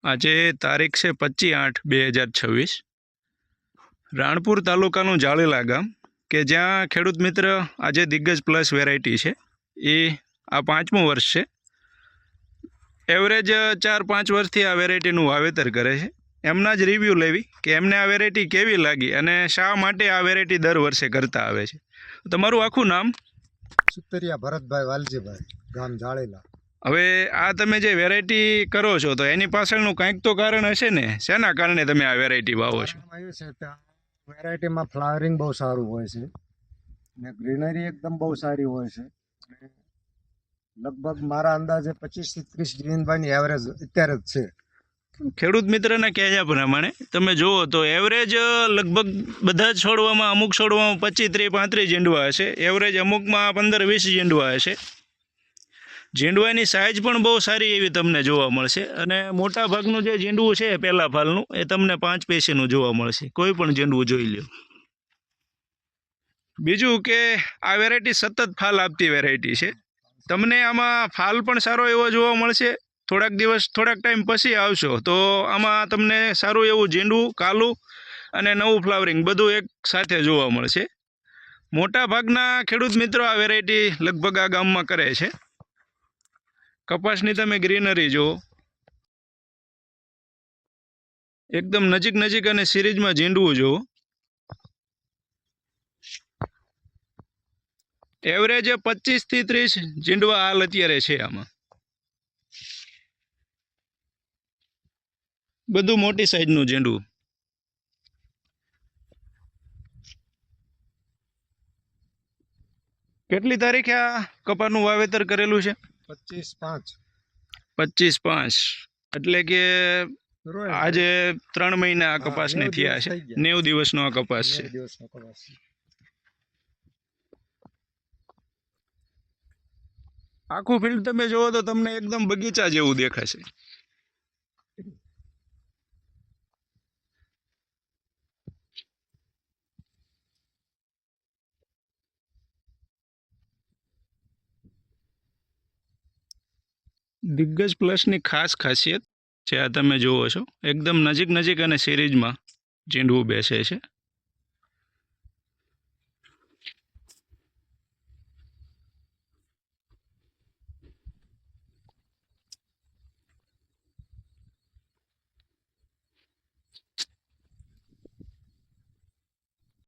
આજે તારીખ છે 25/8/2026। રાણપુર તાલુકાનું જાળેલા ગામ કે જ્યાં ખેડૂત મિત્ર આજે દિગ્ગજ પ્લસ વેરાયટી છે એ આ 5મું વર્ષ છે। એવરેજ 4-5 વર્ષથી આ વેરાયટીનું વાવેતર કરે છે। એમના જ રિવ્યૂ લેવી કે એમને આ વેરાયટી કેવી લાગી અને શા માટે આ વેરાયટી દર વર્ષે કરતા આવે છે। તમારું આખું નામ? સુતરિયા ભરતભાઈ વાલજીભાઈ, ગામ જાળેલા। હવે આ તમે જે વેરાયટી કરો છો તો એની પાછળનું કંઈક તો કારણ હશે ને, શેના કારણે તમે આ વેરાયટી વાવો છો? એવું છે કે વેરાયટીમાં ફ્લાવરિંગ બહુ સારું હોય છે ને ગ્રીનરી એકદમ બહુ સારી હોય છે। લગભગ મારા અંદાજે 25 થી 30 ગ્રીનભાઈની એવરેજ અત્યારે જ છે। ખેડૂત મિત્રના કહેવા પ્રમાણે તમે જુઓ તો એવરેજ લગભગ બધા જ છોડવામાં, અમુક છોડવામાં 25-30-35 ઝીંડવા હશે, એવરેજ અમુકમાં 15-20 ઝીંડવા હશે। ઝીંડવાની સાઇઝ પણ બહુ સારી એવી તમને જોવા મળશે અને મોટા ભાગનું જે ઝીંડવું છે પહેલા ફાલનું એ તમને 5 પેશીનું જોવા મળશે, કોઈ પણ ઝીંડવું જોઈ લ્યો। બીજું કે આ વેરાયટી સતત ફાલ આપતી વેરાયટી છે। તમને આમાં ફાલ પણ સારો એવો જોવા મળશે। થોડાક ટાઈમ પછી આવશો તો આમાં તમને સારું એવું ઝીંડવું, કાલું અને નવું ફ્લાવરિંગ બધું એક સાથે જોવા મળશે। મોટા ભાગના ખેડૂત મિત્રો આ વેરાયટી લગભગ આ ગામમાં કરે છે। કપાસની તમે ગ્રીનરી જુઓ, એકદમ નજીક અને સિરીઝમાં ઝીંડવું જુઓ। એવરેજ 25 થી 30 ઝીંડવા હાલ અત્યારે છે આમાં, બધું મોટી સાઈઝનું ઝીંડવું। કેટલી તારીખે આ કપાસનું વાવેતર કરેલું છે? 25/5 25/5 એટલે કે આજે 3 મહિના આ કપાસને થયા છે। 90 દિવસનો આ કપાસ છે। આખું ફિલ્ડ તમે જુઓ તો તમને એકદમ બગીચા જેવું દેખાશે। દિગ્ગજ પ્લસની ખાસ ખાસિયત છે આ તમે જુઓ છો, એકદમ નજીક અને સિરીઝમાં ઝીંડવું બેસે છે।